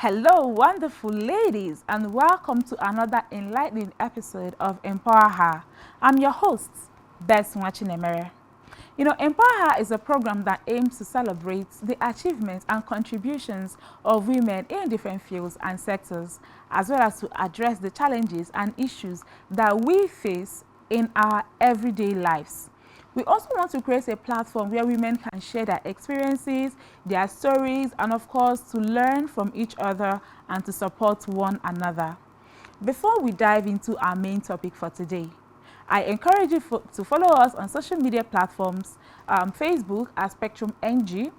Hello, wonderful ladies, and welcome to another enlightening episode of Empower Her. I'm your host, Nwachinemere. Empower Her is a program that aims to celebrate the achievements and contributions of women in different fields and sectors, as well as to address the challenges and issues that we face in our everyday lives. We also want to create a platform where women can share their experiences, their stories, and of course, to learn from each other and to support one another. Before we dive into our main topic for today, I encourage you to follow us on social media platforms, Facebook at Spectrum NG,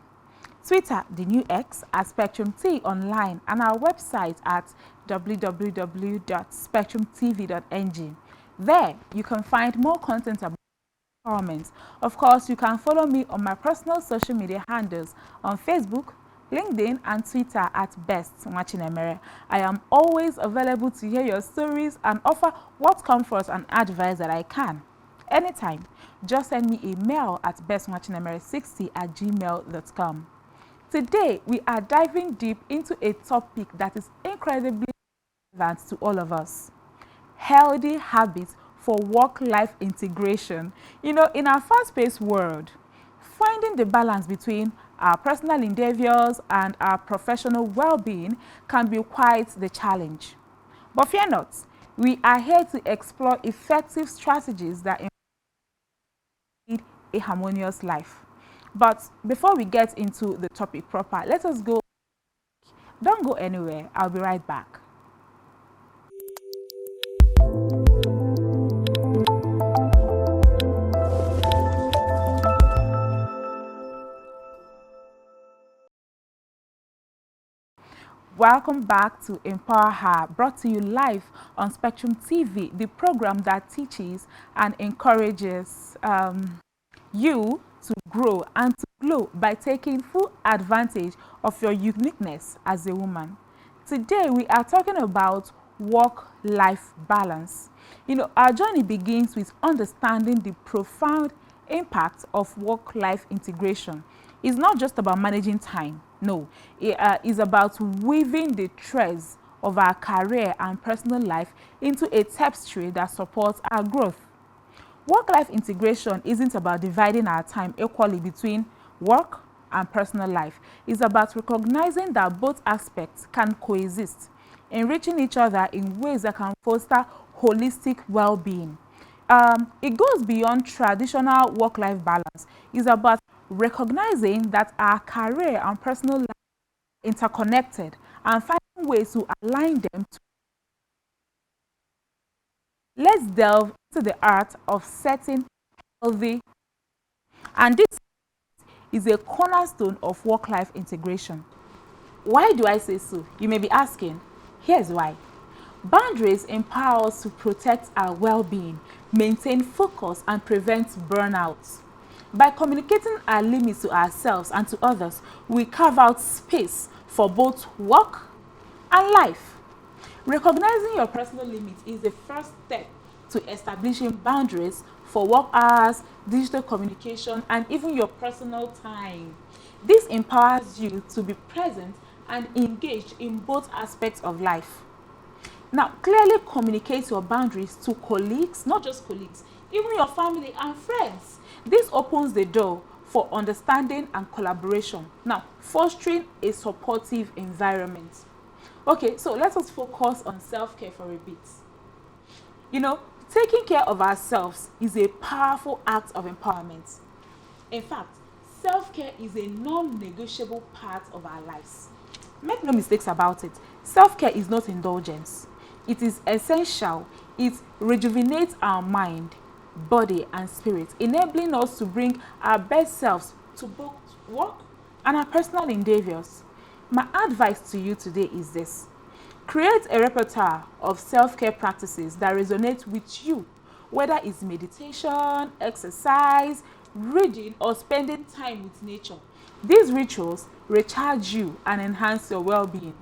Twitter, the new X, at Spectrum T Online, and our website at www.spectrumtv.ng. There, you can find more content about empowerment. Of course, you can follow me on my personal social media handles on Facebook, LinkedIn, and Twitter at Nwachinemere. I am always available to hear your stories and offer what comfort and advice that I can. Anytime, just send me a mail at bestnwachinemere60@gmail.com. Today, we are diving deep into a topic that is incredibly relevant to all of us: healthy habits for work-life integration. In our fast-paced world, finding the balance between our personal endeavors and our professional well-being can be quite the challenge. But fear not, we are here to explore effective strategies that lead a harmonious life. But before we get into the topic proper, let us go. Don't go anywhere. I'll be right back. Welcome back to Empower Her, brought to you live on Spectrum TV, the program that teaches and encourages you to grow and to glow by taking full advantage of your uniqueness as a woman. Today, we are talking about work-life balance. Our journey begins with understanding the profound impact of work-life integration. It's not just about managing time. No, it is about weaving the threads of our career and personal life into a tapestry that supports our growth. Work-life integration isn't about dividing our time equally between work and personal life. It's about recognizing that both aspects can coexist, enriching each other in ways that can foster holistic well-being. It goes beyond traditional work-life balance. It's about recognizing that our career and personal life are interconnected and finding ways to align them. Let's delve into the art of setting healthy, and this is a cornerstone of work-life integration. Why do I say so? You may be asking. Here's why. Boundaries empower us to protect our well-being, maintain focus, and prevent burnout. By communicating our limits to ourselves and to others, we carve out space for both work and life. Recognizing your personal limits is the first step to establishing boundaries for work hours, digital communication, and even your personal time. This empowers you to be present and engaged in both aspects of life. Now, clearly communicate your boundaries to colleagues, not just colleagues, even your family and friends. This opens the door for understanding and collaboration. Now, fostering a supportive environment. Okay, so let us focus on self-care for a bit. Taking care of ourselves is a powerful act of empowerment. In fact, self-care is a non-negotiable part of our lives. Make no mistakes about it. Self-care is not indulgence. It is essential. It rejuvenates our mind, body, and spirit, enabling us to bring our best selves to both work and our personal endeavors. My advice to you today is this: create a repertoire of self-care practices that resonate with you, whether it's meditation, exercise, reading, or spending time with nature. These rituals recharge you and enhance your well-being.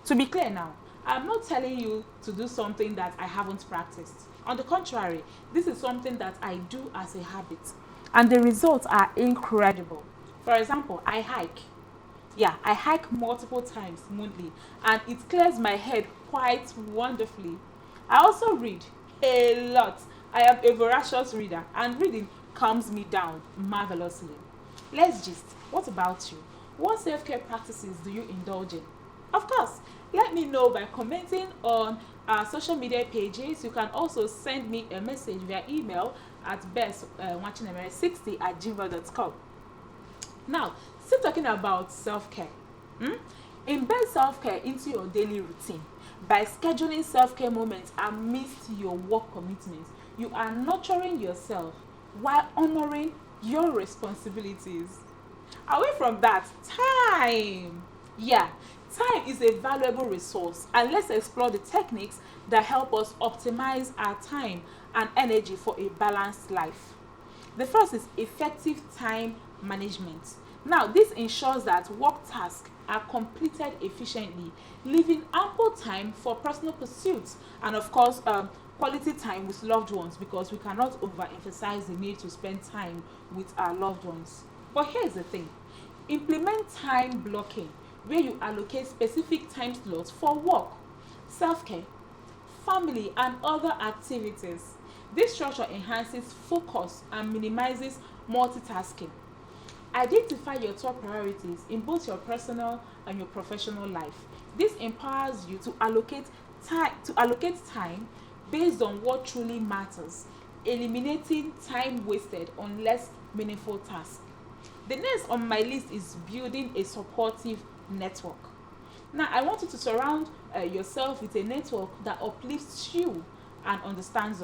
To be clear now, I'm not telling you to do something that I haven't practiced. On the contrary, this is something that I do as a habit, and the results are incredible. For example, I hike. Yeah, I hike multiple times monthly and it clears my head quite wonderfully. I also read a lot. I am a voracious reader and reading calms me down marvelously. Let's just, what about you? What self-care practices do you indulge in? Of course, let me know by commenting on our social media pages. You can also send me a message via email at Nwachinemere60@gmail.com. Now, still talking about self-care. Hmm? Embed self-care into your daily routine. By scheduling self-care moments amidst your work commitments, you are nurturing yourself while honoring your responsibilities. Away from that, time. Yeah, time is a valuable resource, and let's explore the techniques that help us optimize our time and energy for a balanced life. The first is effective time management. Now, this ensures that work tasks are completed efficiently, leaving ample time for personal pursuits and, of course, quality time with loved ones, because we cannot overemphasize the need to spend time with our loved ones. But here's the thing, implement time blocking where you allocate specific time slots for work, self care, family, and other activities. This structure enhances focus and minimizes multitasking. Identify your top priorities in both your personal and your professional life. This empowers you to allocate time based on what truly matters, eliminating time wasted on less meaningful tasks. The next on my list is building a supportive network. Now, I want you to surround yourself with a network that uplifts you and understands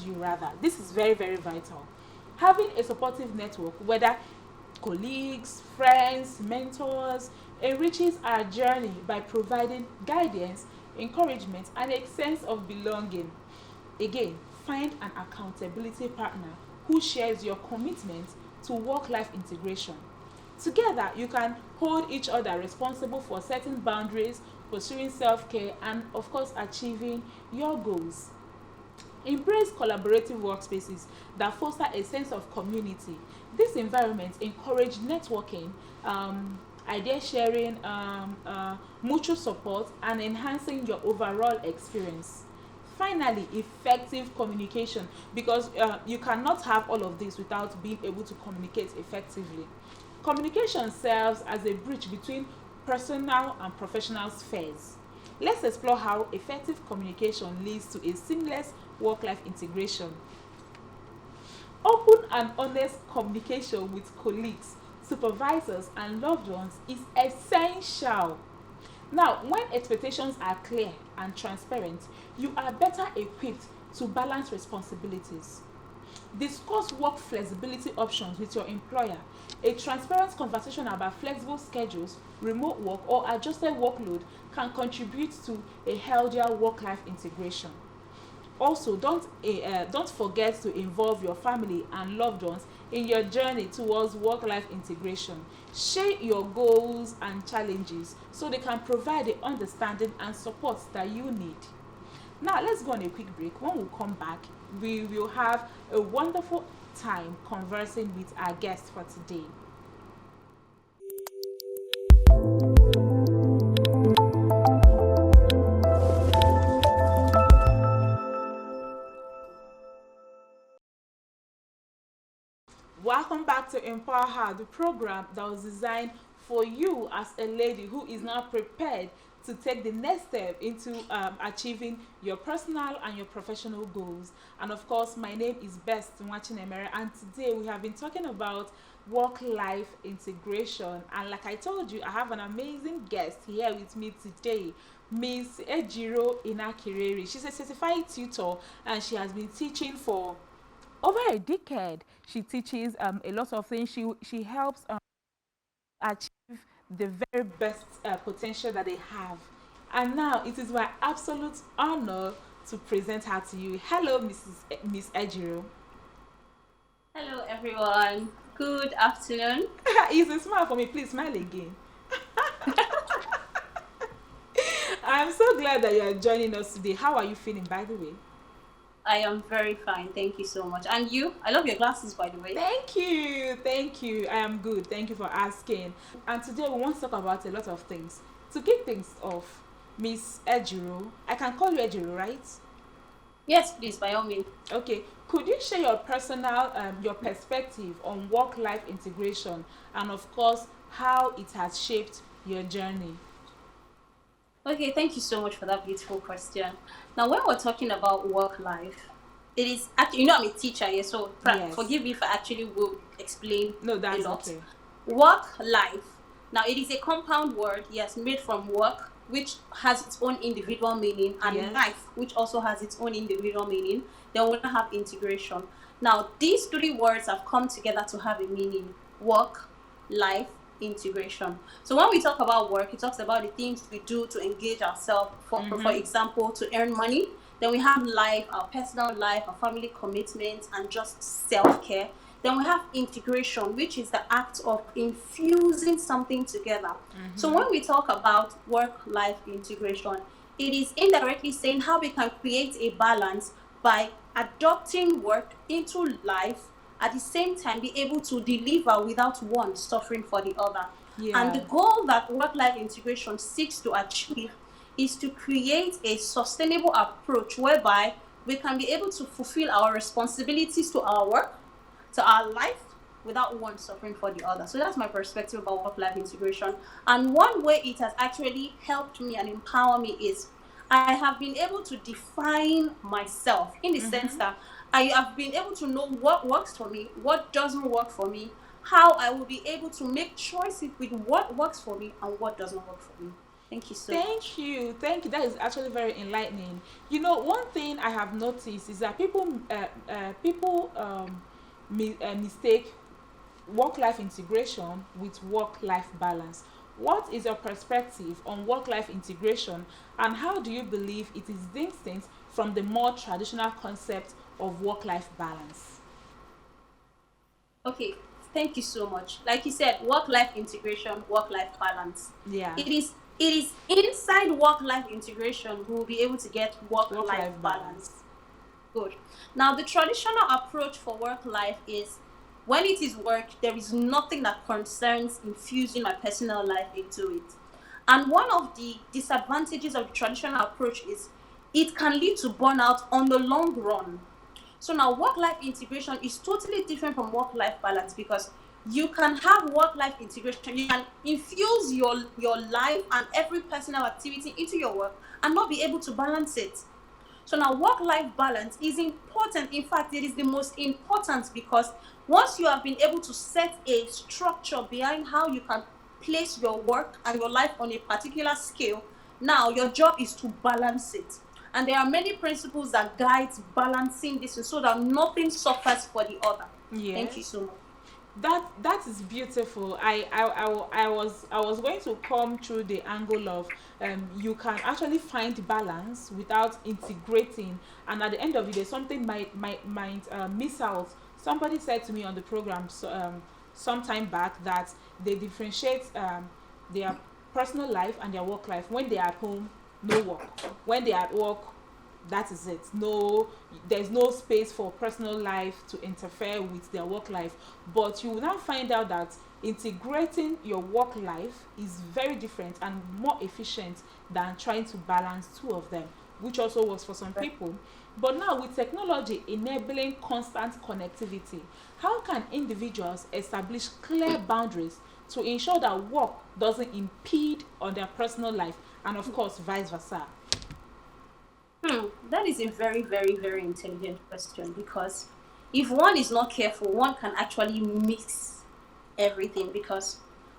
you rather. This is very, very vital. Having a supportive network, whether colleagues, friends, mentors, enriches our journey by providing guidance, encouragement, and a sense of belonging. Again, find an accountability partner who shares your commitment to work life integration. Together, you can hold each other responsible for setting boundaries, pursuing self care, and, of course, achieving your goals. Embrace collaborative workspaces that foster a sense of community. These environments encourage networking, idea sharing, mutual support, and enhancing your overall experience. Finally, effective communication, because you cannot have all of this without being able to communicate effectively. Communication serves as a bridge between personal and professional spheres. Let's explore how effective communication leads to a seamless work life integration. Open and honest communication with colleagues, supervisors, and loved ones is essential. Now, when expectations are clear and transparent, you are better equipped to balance responsibilities. Discuss work flexibility options with your employer. A transparent conversation about flexible schedules, remote work, or adjusted workload can contribute to a healthier work life integration. Also, don't forget to involve your family and loved ones in your journey towards work life integration. Share your goals and challenges so they can provide the understanding and support that you need. Now, let's go on a quick break. When we come back, we will have a wonderful time conversing with our guest for today. Welcome back to Empower Her, the program that was designed for you as a lady who is now prepared to take the next step into achieving your personal and your professional goals. And of course, my name is Best Nwachinemere, and today we have been talking about work-life integration. And like I told you, I have an amazing guest here with me today, Miss Ejiro Inakireri. She's a certified tutor, and she has been teaching for over a decade. She teaches a lot of things. She helps achieve the very best potential that they have. And now it is my absolute honor to present her to you. Hello, Miss Ejiro. Hello, everyone. Good afternoon. It's a smile for me. Please smile again. I'm so glad that you are joining us today. How are you feeling, by the way? I am very fine. Thank you so much. And you? I love your glasses, by the way. Thank you. Thank you. I am good. Thank you for asking. And today we want to talk about a lot of things. To kick things off, Miss Ejiro, I can call you Ejiro, right? Yes, please, by all means. Okay. Could you share your personal, your perspective on work-life integration, and of course, how it has shaped your journey? Okay, thank you so much for that beautiful question. Now, when we're talking about work life, it is actually, I'm a teacher here, so Yes. forgive me if I actually will explain No, a that's lot. okay. Work life. Now, it is a compound word, yes, made from work, which has its own individual meaning, and Yes. life, which also has its own individual meaning. Then we have integration. Now, these three words have come together to have a meaning: work, life, integration. So when we talk about work, it talks about the things we do to engage ourselves, for example, to earn money. Then we have life, our personal life, our family commitments, and just self-care. Then we have integration, which is the act of infusing something together. So when we talk about work-life integration, it is indirectly saying how we can create a balance by adopting work into life, at the same time be able to deliver without one suffering for the other. And the Yeah. goal that work-life integration seeks to achieve is to create a sustainable approach whereby we can be able to fulfill our responsibilities to our work, to our life, without one suffering for the other. So that's my perspective about work-life integration. And one way it has actually helped me and empower me is I have been able to define myself in the sense that I have been able to know what works for me, what doesn't work for me, how I will be able to make choices with what works for me and what doesn't work for me. Thank you so Thank much. you. Thank you. That is actually very enlightening. You know, one thing I have noticed is that people mistake work-life integration with work-life balance. What is your perspective on work-life integration, and how do you believe it is distinct from the more traditional concept of work-life balance? Okay, thank you so much. Like you said, work-life integration, work-life balance. Yeah, It is inside work-life integration we will be able to get work-life work-life balance. balance. Good. Now, the traditional approach for work life is when it is work, there is nothing that concerns infusing my personal life into it. And one of the disadvantages of the traditional approach is it can lead to burnout on the long run. So now work-life integration is totally different from work-life balance because you can have work-life integration. You can infuse your life and every personal activity into your work and not be able to balance it. So now work-life balance is important. In fact, it is the most important because once you have been able to set a structure behind how you can place your work and your life on a particular scale, now your job is to balance it. And there are many principles that guide balancing this so that nothing suffers for the other. Thank you Yes. so much. That is beautiful. I was going to come through the angle of you can actually find balance without integrating, and at the end of the day something might miss out. Somebody said to me on the program, some time back, that they differentiate their personal life and their work life. When they are at home, no work. When they are at work, that is it. No, there's no space for personal life to interfere with their work life. But you will now find out that integrating your work life is very different and more efficient than trying to balance two of them, which also works for some people. But now, with technology enabling constant connectivity, how can individuals establish clear boundaries to ensure that work doesn't impede on their personal life, and of course vice versa? That is a very, very, very intelligent question because if one is not careful, one can actually mix everything. Because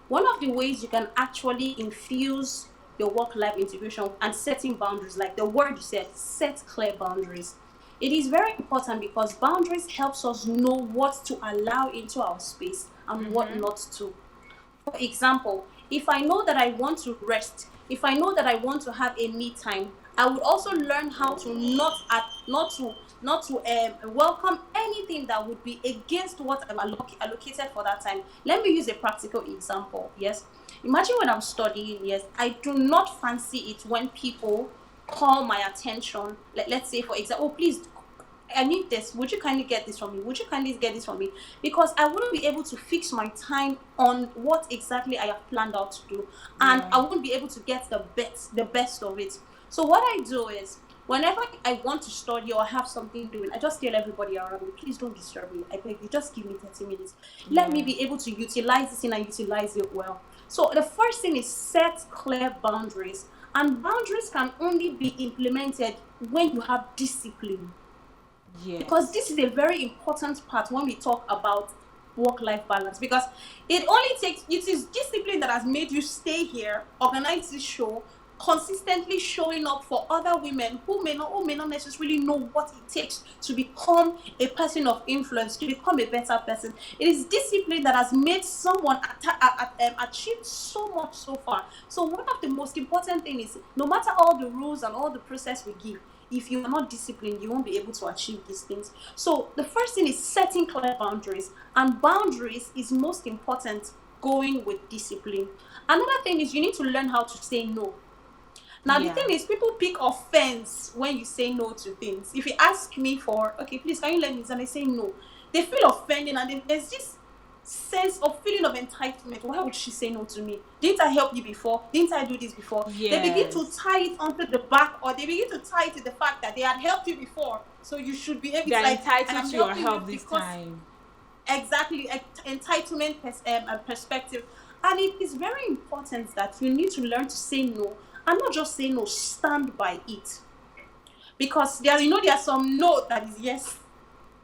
one of the ways you can actually infuse your work life integration and setting boundaries, like the word you said, set clear boundaries. It is very important because boundaries helps us know what to allow into our space and what not to. For example, if I know that I want to rest, if I know that I want to have a me time, I would also learn how to not to welcome anything that would be against what I'm allocated for that time. Let me use a practical example. Yes, imagine when I'm studying. Yes, I do not fancy it when people call my attention. Let's say, for example, oh, please I need this. Would you kindly get this from me? Would you kindly get this from me? Because I wouldn't be able to fix my time on what exactly I have planned out to do, and Yeah. I won't be able to get the best of it. So what I do is, whenever I want to study or have something doing, I just tell everybody around me, please don't disturb me. I beg you, just give me 30 minutes. Let me Yeah. be able to utilize this and I utilize it well. So the first thing is set clear boundaries. And boundaries can only be implemented when you have discipline, because this Yes. is a very important part when we talk about work-life balance, because it is discipline that has made you stay here, organize this show, consistently showing up for other women who may not necessarily know what it takes to become a person of influence, to become a better person. It is discipline that has made someone achieve so much so far. So one of the most important thing is, no matter all the rules and all the process we give, if you are not disciplined, you won't be able to achieve these things. So the first thing is setting clear boundaries, and boundaries is most important going with discipline. Another thing is, you need to learn how to say no. Now the thing Yeah. is, people pick offense when you say no to things. If you ask me for, okay, please can you let me this, and I say no, they feel offended, and there's this sense of feeling of entitlement. Why would she say no to me? Didn't I help you before? Didn't I do this before? They begin to Yes. tie it onto the back, or they begin to tie it to the fact that they had helped you before, so you should be able. They It's are like, I entitled am to your helping you help this because, time. exactly, entitlement perspective. And it is very important that you need to learn to say no, and not just say no, stand by it. Because there are some no that is yes,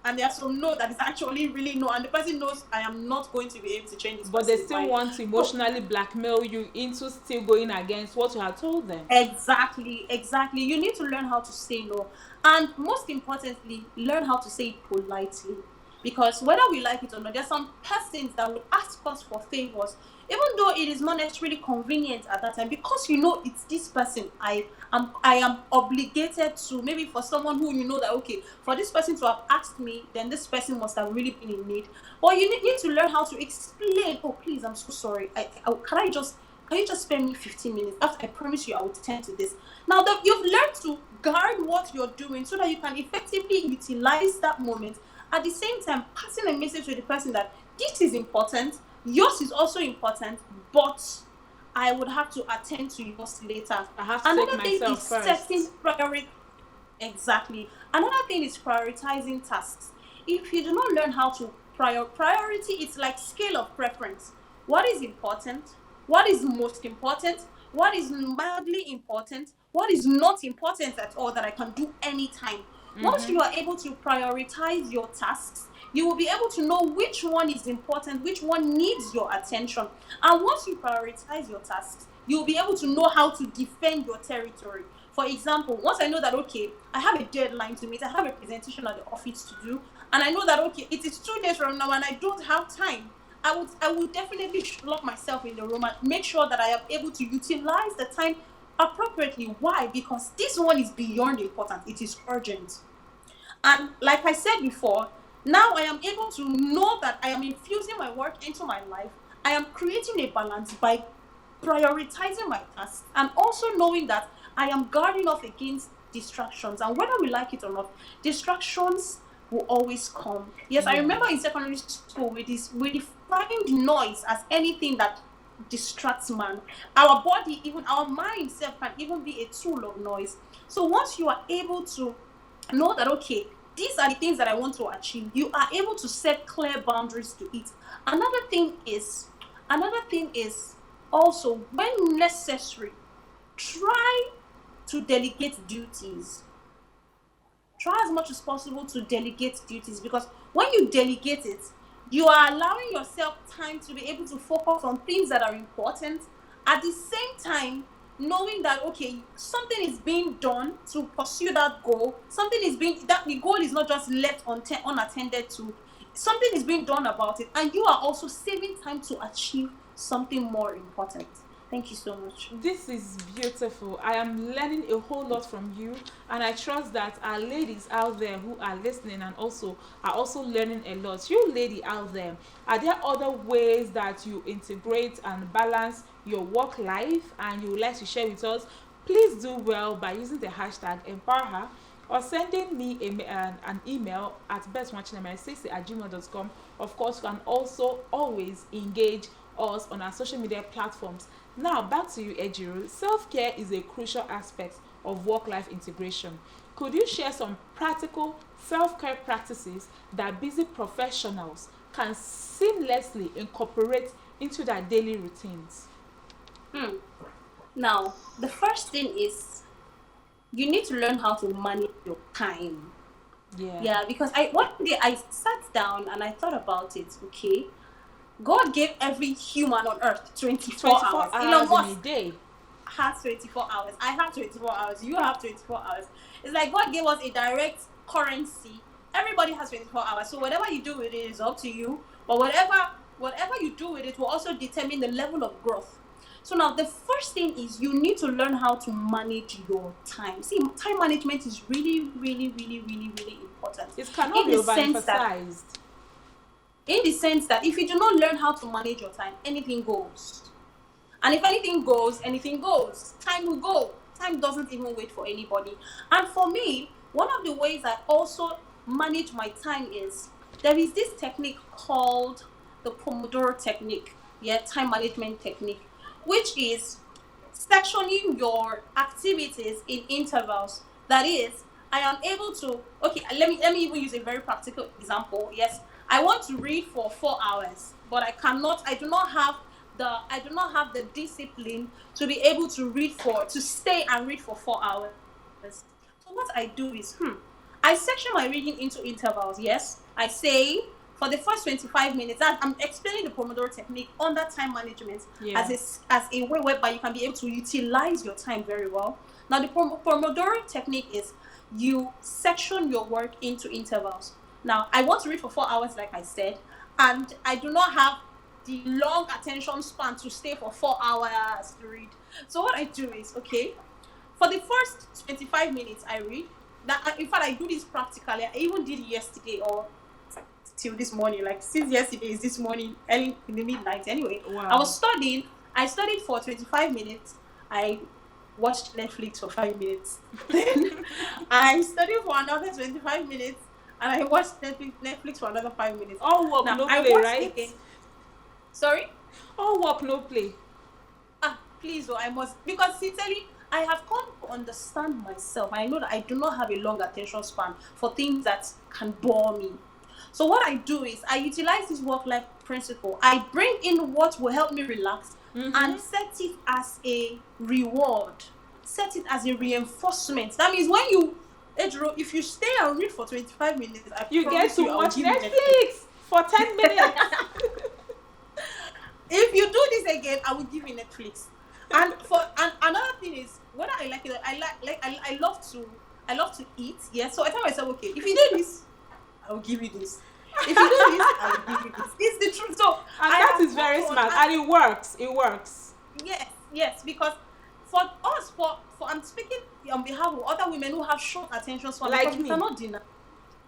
and there are some no that is actually really no, and the person knows, I am not going to be able to change this But they person's still mind. want to So emotionally blackmail you into still going against what you have told them. exactly. You need to learn how to say no. And most importantly, learn how to say it politely. Because whether we like it or not, there's some persons that will ask us for favors, even though it is not necessarily convenient at that time, because it's this person I am obligated to, maybe for someone who that, okay, for this person to have asked me, then this person must have really been in need. But you need to learn how to explain, oh please, I'm so sorry. Can you just spare me 15 minutes? After, I promise you I will attend to this. Now that you've learned to guard what you're doing so that you can effectively utilize that moment, at the same time passing a message to the person that this is important, yours is also important, but I would have to attend to yours later. I have to take Another thing myself is first. setting priority. Exactly. Another thing is prioritizing tasks. If you do not learn how to priority, it's like scale of preference. What is important? What is most important? What is mildly important? What is not important at all that I can do anytime? Once you are able to prioritize your tasks, you will be able to know which one is important, which one needs your attention. And once you prioritize your tasks, you'll be able to know how to defend your territory. For example, once I know that, okay, I have a deadline to meet, I have a presentation at the office to do, and I know that, okay, it is 2 days from now and I don't have time, I would definitely lock myself in the room and make sure that I am able to utilize the time appropriately. Why? Because this one is beyond important. It is urgent. And like I said before, now I am able to know that I am infusing my work into my life. I am creating a balance by prioritizing my tasks, and also knowing that I am guarding off against distractions. And whether we like it or not, distractions will always come. Yes, I remember in Yes. secondary school, we defined noise as anything that distracts man. Our body, even our mind self, can even be a tool of noise. So once you are able to know that, okay, these are the things that I want to achieve, you are able to set clear boundaries to it. Another thing is another thing is also, when necessary, try to delegate duties. Try as much as possible to delegate duties, because when you delegate it, you are allowing yourself time to be able to focus on things that are important, at the same time knowing that, okay, something is being done to pursue that goal. Something is being that The goal is not just left unattended to. Something is being done about it, and you are also saving time to achieve something more important. Thank you so much. This is beautiful. I am learning a whole lot from you, and I trust that our ladies out there who are listening and also are also learning a lot. You lady out there, are there other ways that you integrate and balance your work life and you would like to share with us? Please do well by using the hashtag EmpowerHer or sending me an email at bestnwachinemere60@gmail.com. Of course, you can also always engage us on our social media platforms. Now, back to you, Ejiro. Self-care is a crucial aspect of work-life integration. Could you share some practical self-care practices that busy professionals can seamlessly incorporate into their daily routines? Hmm. Now, the first thing is you need to learn how to manage your time. Yeah. Yeah, because I one day I sat down and I thought about it. Okay, God gave every human on earth 24 24 hours. Elon hours in a Musk day. has 24 hours. I have 24 hours. You have 24 hours. It's like God gave us a direct currency. Everybody has 24 hours. So whatever you do with it is up to you. But whatever you do with it will also determine the level of growth. So now the first thing is you need to learn how to manage your time. See, time management is really, really, really, really, really important. It cannot In be the sense that overemphasized. if you do not learn how to manage your time, anything goes. And if anything goes, anything goes. Time will go. Time doesn't even wait for anybody. And for me, one of the ways I also manage my time is there is this technique called the Pomodoro technique. Yeah, time management technique, which is sectioning your activities in intervals. That is, I am able to, okay, let me even use a very practical example. Yes, I want to read for 4 hours, but I do not have the discipline to be able to stay and read for 4 hours. So what I do is, I section my reading into intervals. Yes, I say for the first 25 minutes, I'm explaining the Pomodoro technique under time management Yeah. as a way whereby you can be able to utilize your time very well. Now, the Pomodoro technique is you section your work into intervals. Now, I want to read for 4 hours, like I said, and I do not have the long attention span to stay for 4 hours to read. So what I do is, okay, for the first 25 minutes I read. That in fact I do this practically. I even did it yesterday or till this morning. Like since yesterday is this morning, early in the midnight. Anyway, I Wow. was studying. I studied for 25 minutes. I watched Netflix for 5 minutes. Then I studied for another 25 minutes, and I watched Netflix for another 5 minutes. All work, Now no I play, watched right? again. Sorry. All work, no play. Please, oh, I must, because sincerely, I have come to understand myself. I know that I do not have a long attention span for things that can bore me. So what I do is I utilize this work-life principle. I bring in what will help me relax and set it as a reward. Set it as a reinforcement. That means when you, Ejiro, if you stay and read for 25 minutes, I You get promise to you I will watch give you Netflix. Netflix for 10 minutes. If you do this again, I will give you Netflix. And another thing is whether I like it, I love to eat. Yeah. So I tell myself, okay, if you do this, I will give you this. If you do this, I will give you this. It's the truth. So And I that have is come very to smart. understand. And it works. It works. Yes, yes, because for us, for I'm speaking on behalf of other women who have short attention span, because Like we me. cannot deny.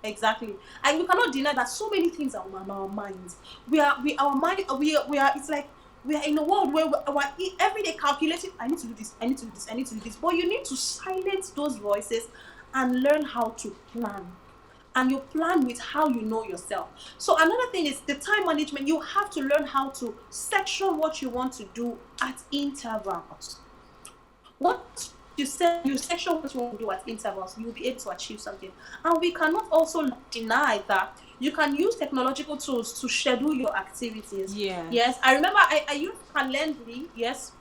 Exactly. And we cannot deny that so many things are on our minds. Our mind, it's like we are in a world where we're every day calculating, I need to do this, I need to do this, I need to do this. But you need to silence those voices and learn how to plan. And you plan with how you know yourself. So another thing is the time management. You have to learn how to section what you want to do at intervals. Once you section what you want to do at intervals, you'll be able to achieve something. And we cannot also deny that you can use technological tools to schedule your activities. Yes, Yes. I remember I used Calendly. Yes,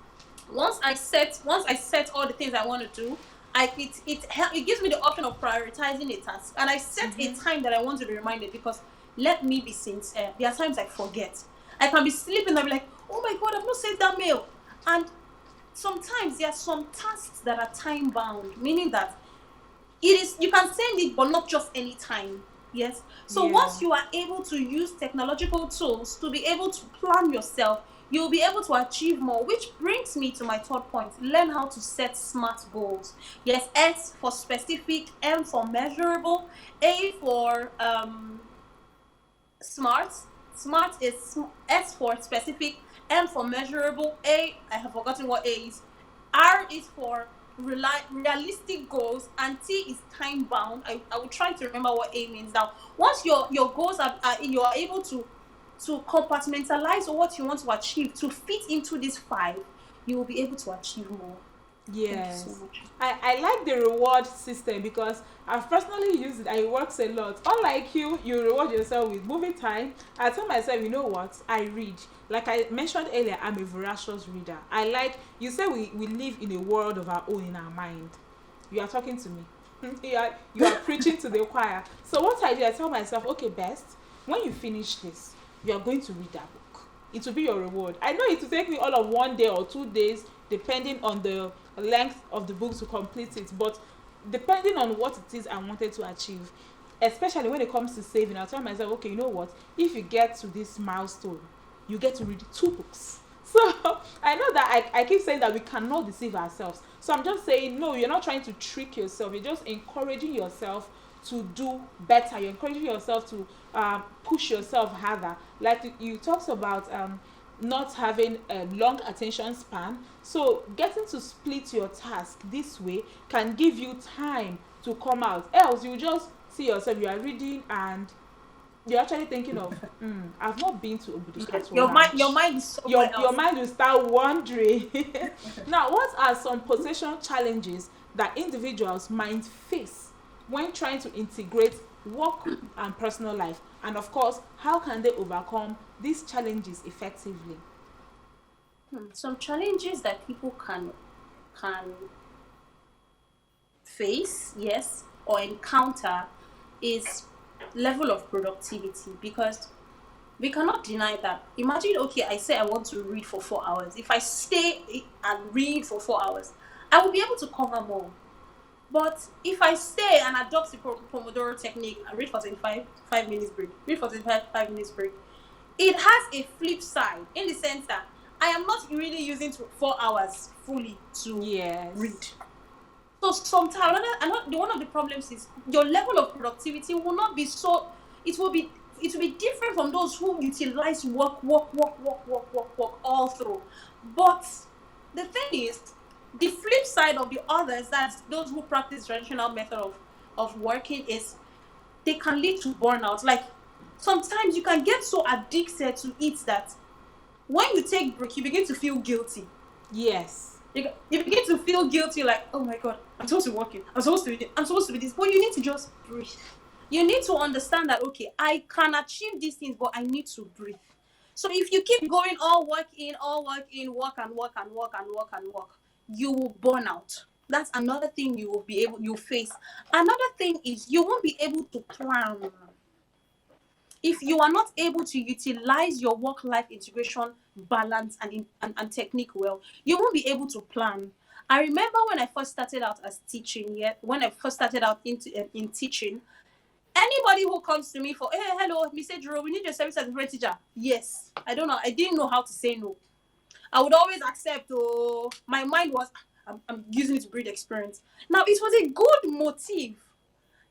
once I set all the things I want to do, it gives me the option of prioritizing a task, and I set a time that I want to be reminded. Because let me be sincere, there are times I forget. I can be sleeping and be like, oh my god, I've not sent that mail. And sometimes there are some tasks that are time bound, meaning that it is you can send it but not just any time. Yes, so Yeah. once you are able to use technological tools to be able to plan yourself, you'll be able to achieve more, which brings me to my third point: learn how to set smart goals. Yes, S for specific, M for measurable, A for smart. Smart is S for specific, M for measurable, A, I have forgotten what A is. R is for realistic goals, and T is time bound. I will try to remember what A means now. Once your goals are you are able to compartmentalize what you want to achieve to fit into this five, you will be able to achieve more. Thank you so Yes. much. I like the reward system because I've personally used it and it works a lot. Unlike you reward yourself with movie time. I tell myself, you know what? I read. Like I mentioned earlier, I'm a voracious reader. I like, you say we live in a world of our own in our mind. You are talking to me. You are preaching to the choir. So what I do, I tell myself, okay, best, when you finish this, you are going to read that book. It will be your reward. I know it will take me all of 1 day or 2 days, depending on the length of the book to complete it. But depending on what it is I wanted to achieve, especially when it comes to saving, I'll tell myself, okay, you know what? If you get to this milestone, you get to read 2 books. So I know that I keep saying that we cannot deceive ourselves. So I'm just saying, no, you're not trying to trick yourself. You're just encouraging yourself to do better. You're encouraging yourself to push yourself harder. Like you talked about not having a long attention span. So getting to split your task this way can give you time to come out. Else you just see yourself, you are reading and you're actually thinking of, I've not been to Yes, Obuduskatu your ranch. mind is somewhere Your else. mind will start wandering. Now, what are some potential challenges that individuals might face when trying to integrate work and personal life? And of course, how can they overcome these challenges effectively? Some challenges that people can face, yes, or encounter is level of productivity, because we cannot deny that. Imagine, okay, I say I want to read for 4 hours. If I stay and read for 4 hours, I will be able to cover more. But if I stay and adopt the Pomodoro technique and read for 5 minutes break, read for 5 minutes break, it has a flip side in the sense that I am not really using 4 hours fully to read. Yes. So sometimes one of the problems is your level of productivity will not be so. It will be different from those who utilize work all through. But the thing is, the flip side of the others, that's those who practice traditional method of working, is they can lead to burnout. Like sometimes you can get so addicted to it that when you take break, you begin to feel guilty. Yes. You begin to feel guilty, like, oh my god, I'm supposed to be working, I'm supposed to be this. But you need to just breathe. You need to understand that, okay, I can achieve these things, but I need to breathe. So if you keep going all work in, work and work and work and work and work, you will burn out. That's another thing you face. Another thing is you won't be able to plan. If you are not able to utilize your work-life integration balance and technique well, you won't be able to plan. I remember when I first started out as teaching, when I first started out in teaching, anybody who comes to me for, hey, hello, Mr. Juro, we need your service as a great teacher. Yes. I don't know. I didn't know how to say no. I would always accept. Oh, my mind was, I'm using it to breed experience. Now, it was a good motive.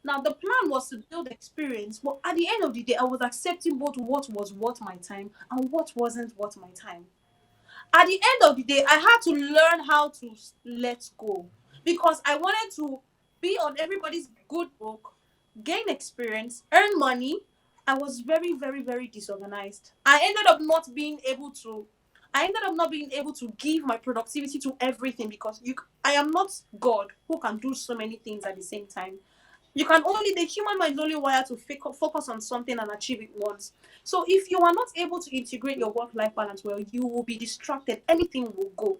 Now, the plan was to build experience, but at the end of the day, I was accepting both what was worth my time and what wasn't worth my time. At the end of the day, I had to learn how to let go, because I wanted to be on everybody's good book, gain experience, earn money. I was very, very, very disorganized. I ended up not being able to give my productivity to everything, because I am not God who can do so many things at the same time. The human mind is only wired to focus on something and achieve it once. So if you are not able to integrate your work-life balance well, you will be distracted. Anything will go.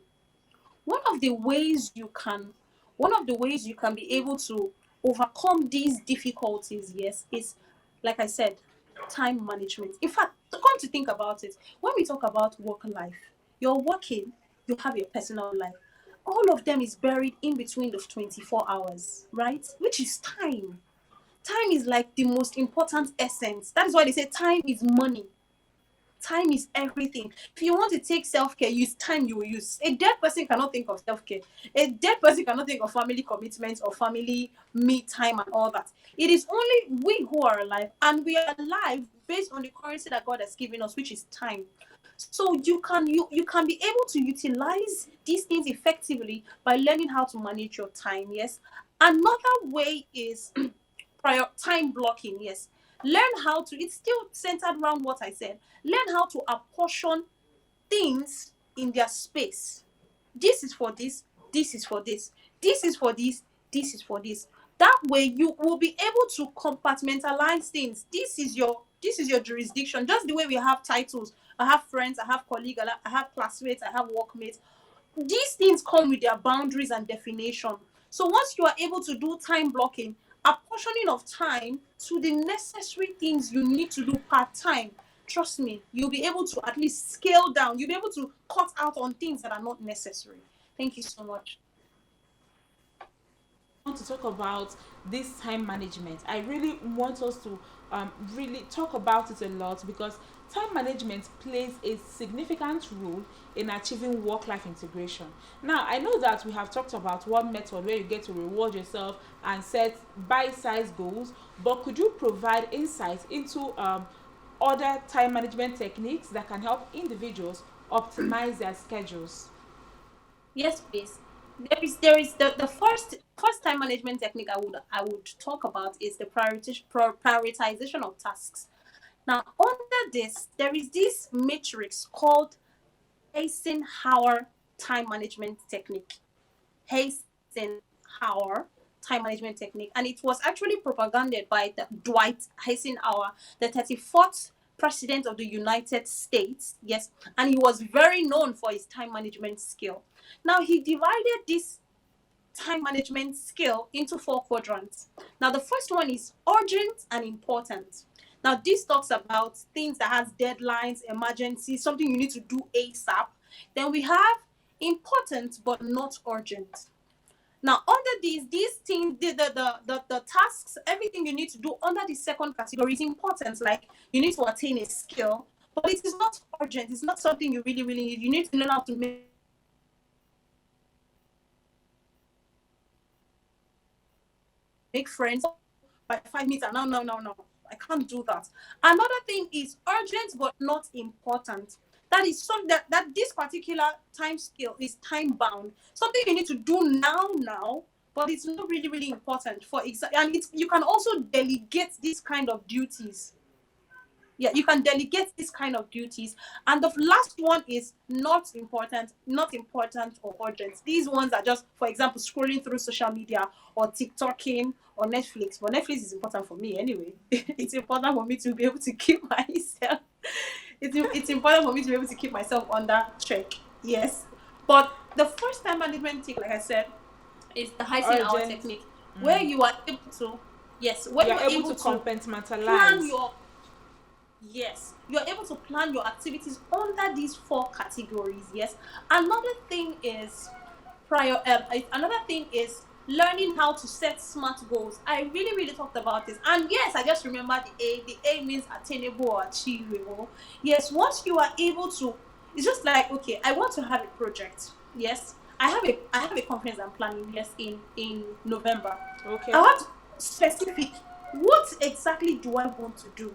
One of the ways you can, one of the ways you can be able to overcome these difficulties, yes, is, like I said, time management. In fact, come to think about it, when we talk about work life, you're working, you have your personal life. All of them is buried in between the 24 hours, right? Which is time. Time is like the most important essence. That is why they say time is money. Time is everything. If you want to take self-care, use time you will use. A dead person cannot think of self-care. A dead person cannot think of family commitments or family me time and all that. It is only we who are alive, and we are alive based on the currency that God has given us, which is time. So you can be able to utilize these things effectively by learning how to manage your time. Yes. Another way is prior time blocking. Yes. Learn how to, it's still centered around what I said. Learn how to apportion things in their space. This is for this, this is for this, this is for this, this is for this. That way you will be able to compartmentalize things. This is your jurisdiction. Just the way we have titles. I have friends, I have colleagues, I have classmates, I have workmates. These things come with their boundaries and definition. So once you are able to do time blocking, apportioning of time to the necessary things you need to do part time, trust me, you'll be able to at least scale down. You'll be able to cut out on things that are not necessary. Thank you so much. Want to talk about this time management. I really want us to really talk about it a lot, because time management plays a significant role in achieving work-life integration. Now, I know that we have talked about one method where you get to reward yourself and set bite-sized goals, but could you provide insights into other time management techniques that can help individuals optimize their schedules? Yes, please. There is the first time management technique I would talk about is the prioritization of tasks. Now, under this, there is this matrix called Eisenhower time management technique. Eisenhower time management technique, and it was actually propaganded by Dwight Eisenhower, the 34th president of the United States. Yes, and he was very known for his time management skill. Now, he divided this time management skill into four quadrants. Now, the first one is urgent and important. Now, this talks about things that has deadlines, emergencies, something you need to do ASAP. Then we have important but not urgent. Now, under these things, the tasks, everything you need to do under the second category is important. Like you need to attain a skill, but it is not urgent. It's not something you really, really need. You need to learn how to make friends by 5 minutes. And no. I can't do that. Another thing is urgent but not important. That is something that this particular time scale is time bound. Something you need to do now, but it's not really, really important. For example, and it's, you can also delegate this kind of duties. Yeah, you can delegate this kind of duties. And the last one is not important or urgent. These ones are just, for example, scrolling through social media or TikToking or Netflix. But Netflix is important for me anyway. It's important for me to be able to keep myself. It's important for me to be able to keep myself under check. Yes. But the first time management technique, like I said, is the Eisenhower Urgent. technique, where Mm. you are able to, yes, where You you are are able to able to plan compartmentalize. your, yes, you're able to plan your activities under these four categories. Yes. Another thing is another thing is learning how to set smart goals. I really, really talked about this. And yes, I just remember the A. The A means attainable or achievable. Yes, once you are able to, it's just like, okay, I want to have a project. Yes. I have a conference I'm planning, yes, in November. I Okay. want specific. What exactly do I want to do?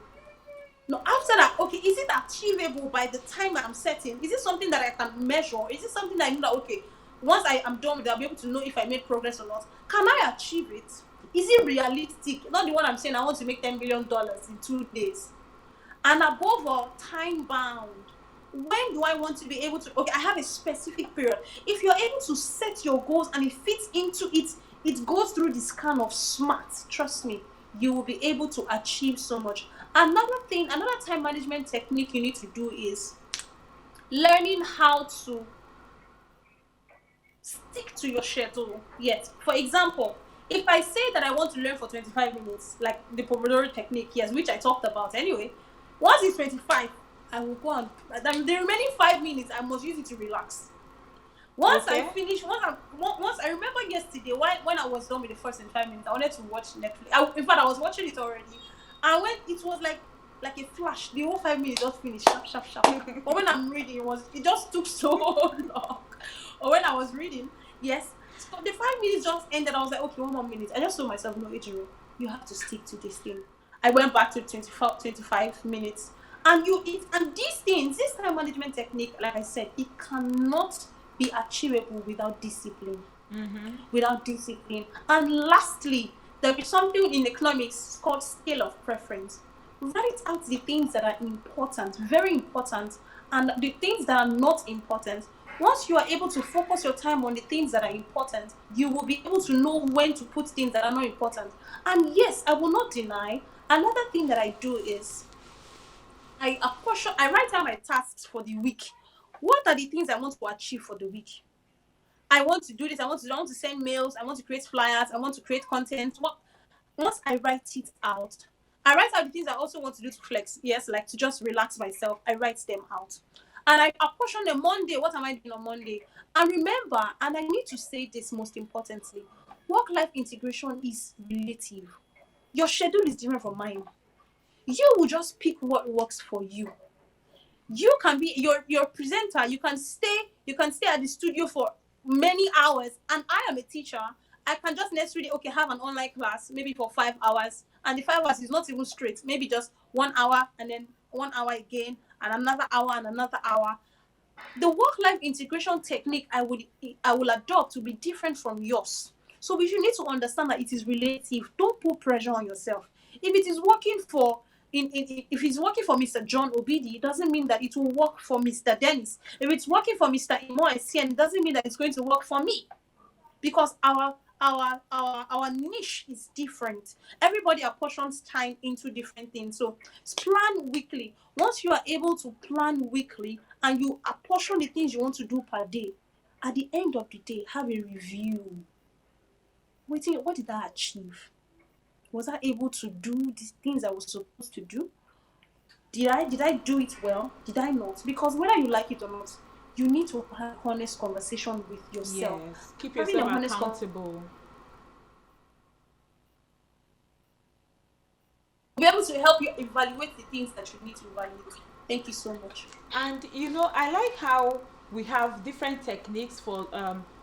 No, after that, okay, is it achievable by the time I'm setting? Is it something that I can measure? Is it something that I know that, okay, once I am done with it, I'll be able to know if I made progress or not? Can I achieve it? Is it realistic? Not the one I'm saying I want to make $10 billion in 2 days. And above all, time bound. When do I want to be able to? Okay, I have a specific period. If you're able to set your goals and it fits into it, it goes through the scan of SMART. Trust me, you will be able to achieve so much. Another thing, another time management technique you need to do is learning how to stick to your schedule. Yes. For example, if I say that I want to learn for 25 minutes, like the Pomodoro technique, yes, which I talked about anyway, once it's 25, I will go on. The remaining 5 minutes, I must use it to relax. Once I Okay. finish, once I remember yesterday, when I was done with the first 5 minutes, I wanted to watch Netflix. In fact, I was watching it already. And when it was like like a flash. The whole 5 minutes just finished, sharp, sharp, sharp. But when I'm reading, it just took so long. Or when I was reading, yes. So the 5 minutes just ended. I was like, okay, 1 more minute. I just told myself, no, Ejiro, you have to stick to this thing. I went back to 24, 25 minutes. And these things, this time management technique, like I said, it cannot be achievable without discipline. Without discipline. And lastly, there is something in economics called scale of preference. Write out the things that are important, very important, and the things that are not important. Once you are able to focus your time on the things that are important, you will be able to know when to put things that are not important. And yes, I will not deny, another thing that I do is I write out my tasks for the week. What are the things I want to achieve for the week? I want to do this. I want to send mails. I want to create flyers. I want to create content. Once I write it out, I write out the things I also want to do to flex. Yes, like to just relax myself. I write them out. And I apportion them Monday. What am I doing on Monday? And remember, and I need to say this most importantly, work-life integration is relative. Your schedule is different from mine. You will just pick what works for you. You can be your presenter. You can stay at the studio for many hours, and I am a teacher. I can just necessarily have an online class maybe for 5 hours, and the 5 hours is not even straight, maybe just 1 hour and then 1 hour again and another hour and another hour. The work-life integration technique I will adopt will be different from yours. So we should need to understand that it is relative. Don't put pressure on yourself. If it is working for if it's working for Mr. John Obidi, it doesn't mean that it will work for Mr. Dennis. If it's working for Mr. Imo Essien, it doesn't mean that it's going to work for me, because our niche is different. Everybody apportions time into different things. So plan weekly. Once you are able to plan weekly and you apportion the things you want to do per day, at the end of the day, have a review. What did I achieve? Was I able to do the things I was supposed to do? Did I do it well? Did I not? Because whether you like it or not, you need to have honest conversation with yourself. Yes. Keep Having a yourself honest accountable. be able to help you evaluate the things that you need to evaluate. Thank you so much. And I like how we have different techniques for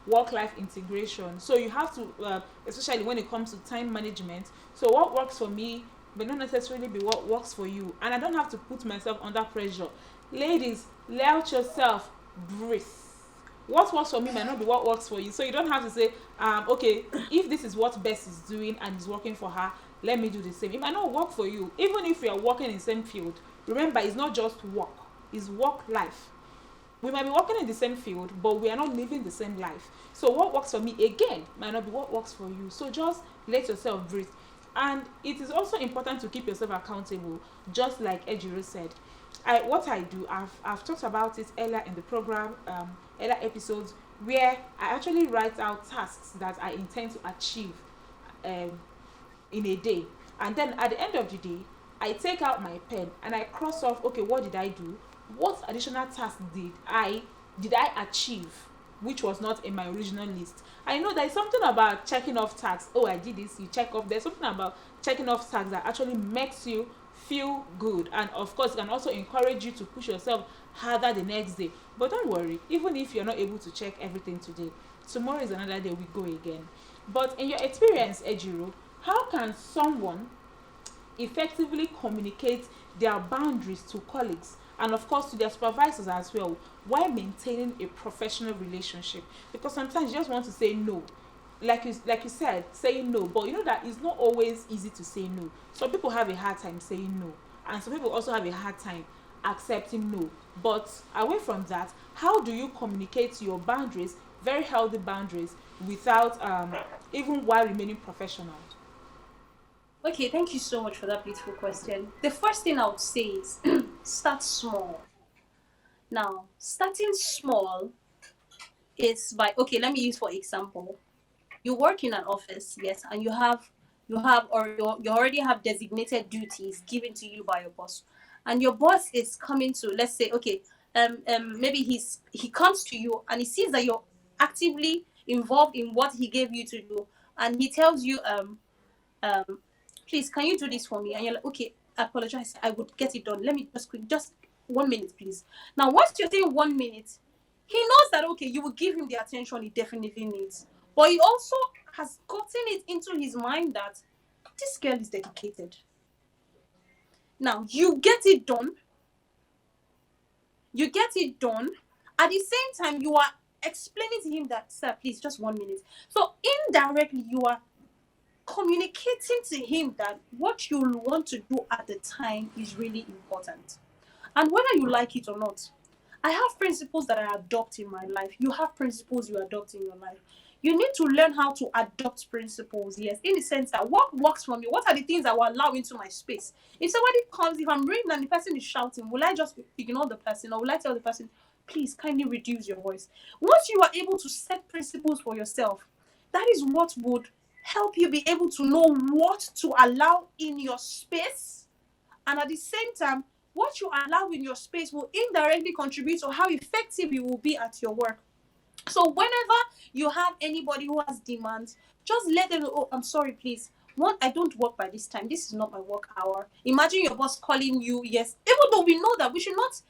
work-life integration. So you have to, especially when it comes to time management. So what works for me may not necessarily be what works for you, and I don't have to put myself under pressure. Ladies, let yourself breathe. What works for me might not be what works for you. So you don't have to say, okay, if this is what Bess is doing and is working for her, let me do the same. It might not work for you. Even if we are working in the same field, remember, it's not just work, it's work life. We might be working in the same field, but we are not living the same life. So what works for me, again, might not be what works for you. So just let yourself breathe. And it is also important to keep yourself accountable, just like Ejiro said. What I do, I've talked about it earlier in the program, earlier episodes, where I actually write out tasks that I intend to achieve um, in a day. And then at the end of the day, I take out my pen and I cross off, okay, what did I do? What additional task did I achieve, which was not in my original list? I know there's something about checking off tasks. Oh, I did this, you check off. There's something about checking off tasks that actually makes you feel good, and of course it can also encourage you to push yourself harder the next day. But don't worry, even if you're not able to check everything today, tomorrow is another day, we go again. But in your experience, Ejiro, how can someone effectively communicate their boundaries to colleagues and of course to their supervisors as well, while maintaining a professional relationship? Because sometimes you just want to say no, like you said, saying no, but you know that it's not always easy to say no. Some people have a hard time saying no, and some people also have a hard time accepting no. But away from that, how do you communicate your boundaries, very healthy boundaries, without even while remaining professional? Okay, thank you so much for that beautiful question. The first thing I would say is start small. Now, starting small is by, okay, let me use for example. You work in an office, yes, and you already have designated duties given to you by your boss. And your boss is coming to, let's say, okay, maybe he comes to you and he sees that you're actively involved in what he gave you to do, and he tells you, um please, can you do this for me? And you're like, okay, apologize, I would get it done. Let me just quick, just 1 minute, please. Now, once you're saying 1 minute, he knows that okay, you will give him the attention he definitely needs. But he also has gotten it into his mind that this girl is dedicated. Now, you get it done. At the same time, you are explaining to him that, sir, please, just 1 minute. So indirectly, you are communicating to him that what you want to do at the time is really important. And whether you like it or not, I have principles that I adopt in my life. You have principles you adopt in your life. You need to learn how to adopt principles, yes, in the sense that what works for me, what are the things I will allow into my space? If somebody comes, if I'm reading and the person is shouting, will I just ignore the person, or will I tell the person, please kindly reduce your voice? Once you are able to set principles for yourself, that is what would help you be able to know what to allow in your space, and at the same time, what you allow in your space will indirectly contribute to how effective you will be at your work. So whenever you have anybody who has demands, just let them know, oh, I'm sorry, please. One, I don't work by this time. This is not my work hour. Imagine your boss calling you, yes. Even though we know that we should not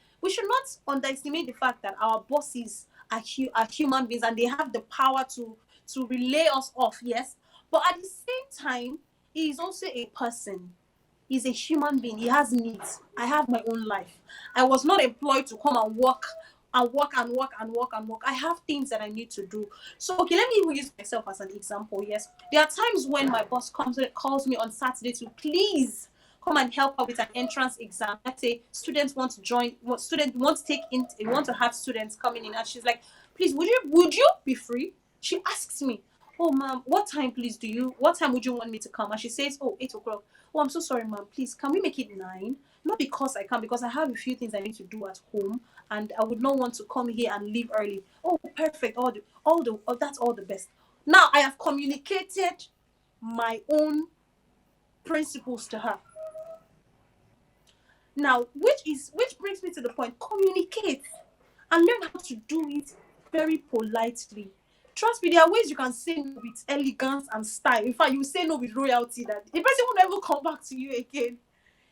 underestimate the fact that our bosses are human beings and they have the power to relay us off, yes. But at the same time, he is also a person. He's a human being. He has needs. I have my own life. I was not employed to come and work and work and work and work and work. I have things that I need to do. So, okay, let me even use myself as an example. Yes, there are times when my boss calls me on Saturday to please come and help her with an entrance exam. Let's say students want to join, students want to take in, want to have students coming in, and she's like, please, would you be free? She asks me, oh ma'am, what time would you want me to come? And she says, oh, 8 o'clock. Oh, I'm so sorry, ma'am. Please, can we make it 9? Not because I can, because I have a few things I need to do at home, and I would not want to come here and leave early. Oh, perfect. That's all the best. Now I have communicated my own principles to her. Now, which brings me to the point: communicate and learn how to do it very politely. Trust me, there are ways you can say no with elegance and style. In fact, you say no with royalty that the person will never come back to you again.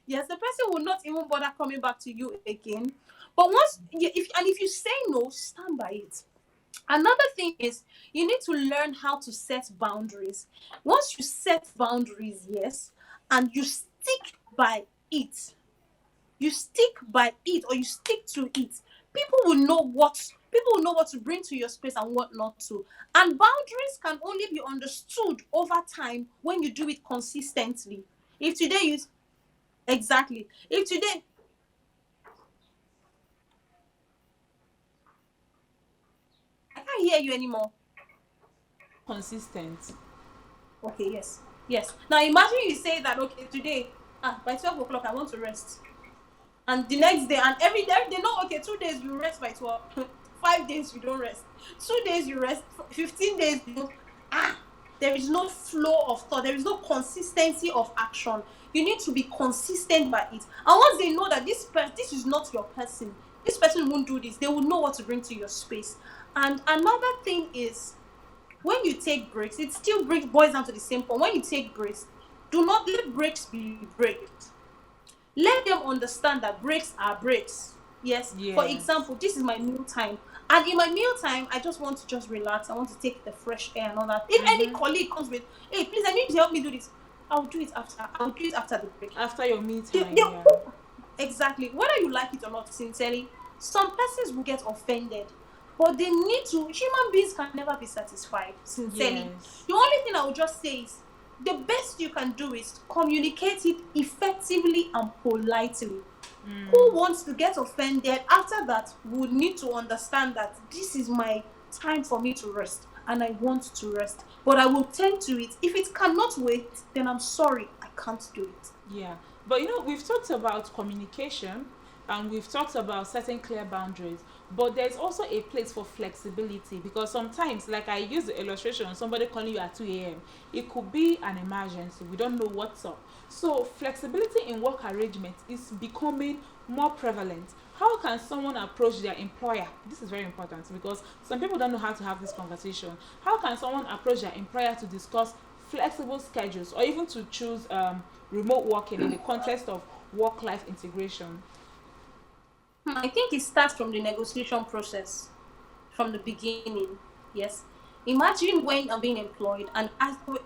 Yes, the person will not even bother coming back to you again. But if you say no, stand by it. Another thing is you need to learn how to set boundaries. Once you set boundaries, yes, and it, you stick by it, or you stick to it, people will know what to bring to your space and what not to. And boundaries can only be understood over time when you do it consistently. If today you exactly if today I can't hear you anymore. Consistent. Okay, yes. Yes. Now imagine you say that okay, today, by 12 o'clock I want to rest. And the next day, and every day they know, okay, 2 days you rest by 12, 5 days you don't rest, 2 days you rest, 15 days you don't. There is no flow of thought, there is no consistency of action. You need to be consistent by it. And once they know that this is not your person, this person won't do this, they will know what to bring to your space. And another thing is, when you take breaks, it still boils down to the same point. When you take breaks, do not let breaks be breaks. Let them understand that breaks are breaks. Yes. For Yes. example, this is my meal time. And in my meal time, I just want to just relax. I want to take the fresh air and all that. If any Mm-hmm. colleague comes with, hey, please, I need you to help me do this, I'll do it after. I'll do it after the break. After your me They time, yeah. exactly. Whether you like it or not, sincerely, some persons will get offended. But they need to, human beings can never be satisfied, sincerely. Yes. The only thing I would just say is the best you can do is communicate it effectively and politely. Who wants to get offended after that would need to understand that this is my time for me to rest and I want to rest, but I will tend to it. If it cannot wait, then I'm sorry, I can't do it. Yeah, but we've talked about communication and we've talked about setting clear boundaries, but there's also a place for flexibility because sometimes, like I use the illustration, somebody calling you at 2 a.m., it could be an emergency. We don't know what's up. So, flexibility in work arrangements is becoming more prevalent. How can someone approach their employer? This is very important because some people don't know how to have this conversation. How can someone approach their employer to discuss flexible schedules or even to choose remote working in the context of work-life integration? I think it starts from the negotiation process, from the beginning. Yes. Imagine when I'm being employed, and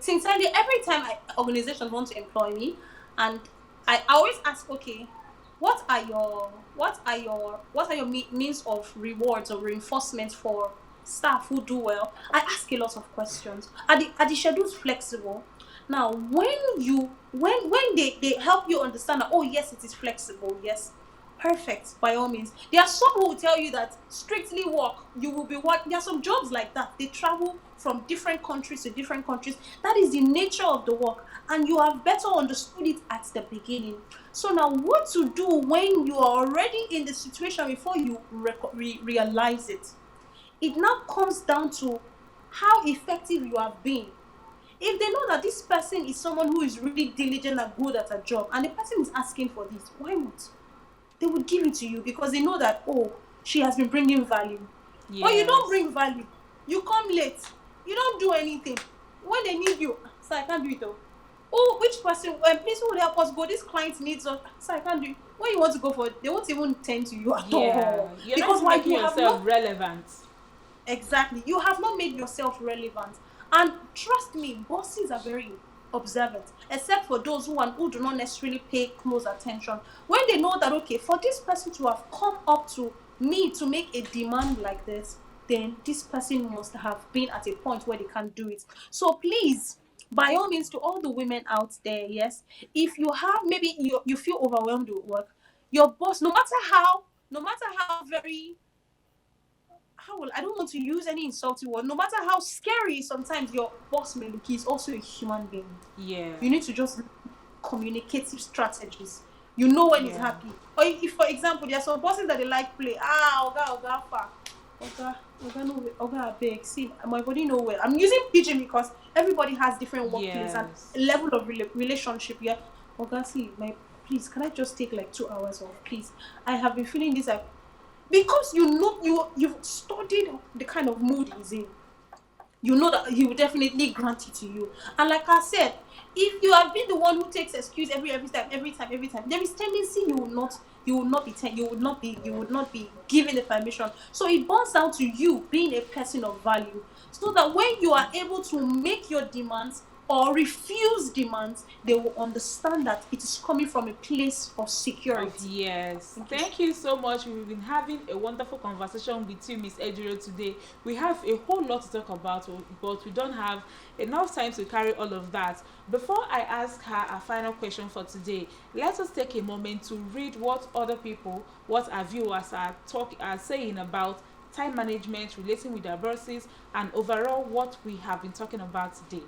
sincerely, every time organizations want to employ me, and I always ask, okay, what are your means of rewards or reinforcements for staff who do well? I ask a lot of questions. Are the schedules flexible? Now, when they help you understand that, oh yes, it is flexible, yes, perfect, by all means. There are some who will tell you that strictly work, you will be work. There are some jobs like that. They travel from different countries to different countries. That is the nature of the work, and you have better understood it at the beginning. So now, what to do when you are already in the situation before you realize it? It now comes down to how effective you have been. If they know that this person is someone who is really diligent and good at a job, and the person is asking for this, why not? They would give it to you because they know that, oh, she has been bringing value. But you don't Yes. bring value. You come late. You don't do anything. When they need you, sir, I can't do it though. Oh, which person? Please, who will help us go? This client needs us. Sir, I can't do it. When you want to go for it, they won't even tend to you at Yeah, all. you're not Because even why? making You have yourself not. relevant. Exactly. You have not made yourself relevant. And trust me, bosses are very observant, except for those who do not necessarily pay close attention. When they know that, okay, for this person to have come up to me to make a demand like this, then this person must have been at a point where they can't do it. So please, by all means, to all the women out there, yes, if you have, maybe you feel overwhelmed with work, your boss, no matter how very, I don't want to use any insulting word. No matter how scary sometimes your boss may look, he's also a human being. Yeah. You need to just communicative strategies. You know when he's Yeah. happy. Or if, for example, there are some bosses that they like play. Oga, fa. Oga, no, Oga, beg. See, my body no well. I'm using pigeon because everybody has different workplace and Yes. level of relationship. Yeah. Oga, see, please, can I just take like 2 hours off, please? I have been feeling this. Because you know you've studied the kind of mood he's in, you know that he will definitely grant it to you. And like I said, if you have been the one who takes excuse every time, there is tendency you would not be given the permission. So it boils down to you being a person of value, so that when you are able to make your demands or refuse demands, they will understand that it is coming from a place of Of security. yes. Thank you. Thank you so much. We've been having a wonderful conversation with you, Miss Ejiro, today. We have a whole lot to talk about, but we don't have enough time to carry all of that. Before I ask her a final question for today, let us take a moment to read what other people, what our viewers are saying about time management, relating with their bosses, and overall what we have been talking about today.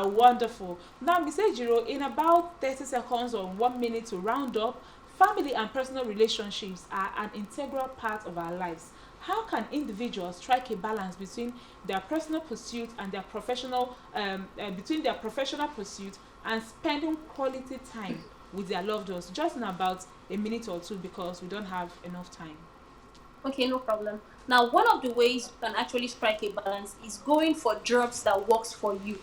wonderful. Now, Miss Ejiro, in about 30 seconds or 1 minute to round up, family and personal relationships are an integral part of our lives. How can individuals strike a balance between their personal pursuit and their between their professional pursuit and spending quality time with their loved ones? Just in about a minute or two because we don't have enough time. Okay, no problem. Now, one of the ways you can actually strike a balance is going for jobs that works for you.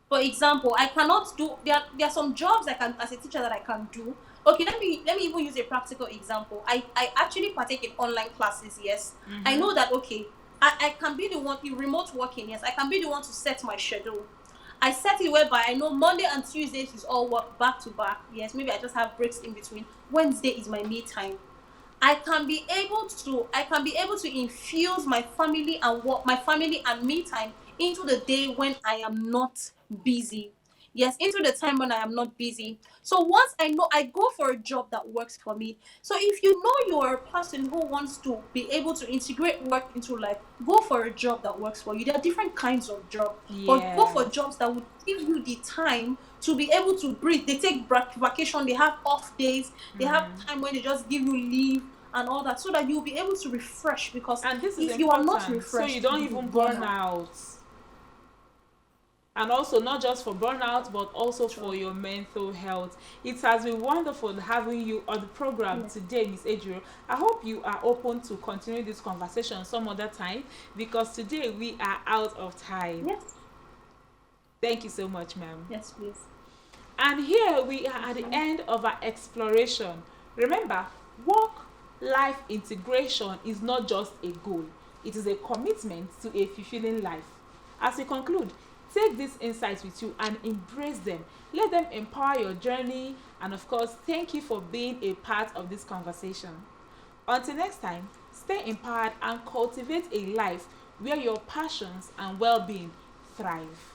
For example, I cannot do there are some jobs I can as a teacher that I can do. Okay, let me even use a practical example. I actually partake in online classes, yes. I Mm-hmm. know that okay, I can be the one in remote working, yes, I can be the one to set my schedule. I set it whereby I know Monday and Tuesdays is all work back to back. Yes, maybe I just have breaks in between. Wednesday is my me time. I can be able to infuse my family and me time into the day when I am not busy. Yes, into the time when I am not busy. So once I know, I go for a job that works for me. So if you know you're a person who wants to be able to integrate work into life, go for a job that works for you. There are different kinds of jobs, but go for Yes. jobs that would give you the time to be able to breathe. They take vacation, they have off days, they have time when they just give you leave and all that, so that you'll be able to refresh. Because And this is if you are not important so you refreshed, don't you will even burn burn out. out. And also, not just for burnout, but also for True. your mental health. It has been wonderful having you on the program Yeah. today, Miss Ejiro. I hope you are open to continue this conversation some other time because today we are out of time. Yes. Thank you so much, ma'am. Yes, please. And here we are at the Okay. end of our exploration. Remember, work life integration is not just a goal, it is a commitment to a fulfilling life. As we conclude, take these insights with you and embrace them. Let them empower your journey, and of course, thank you for being a part of this conversation. Until next time, stay empowered and cultivate a life where your passions and well being thrive.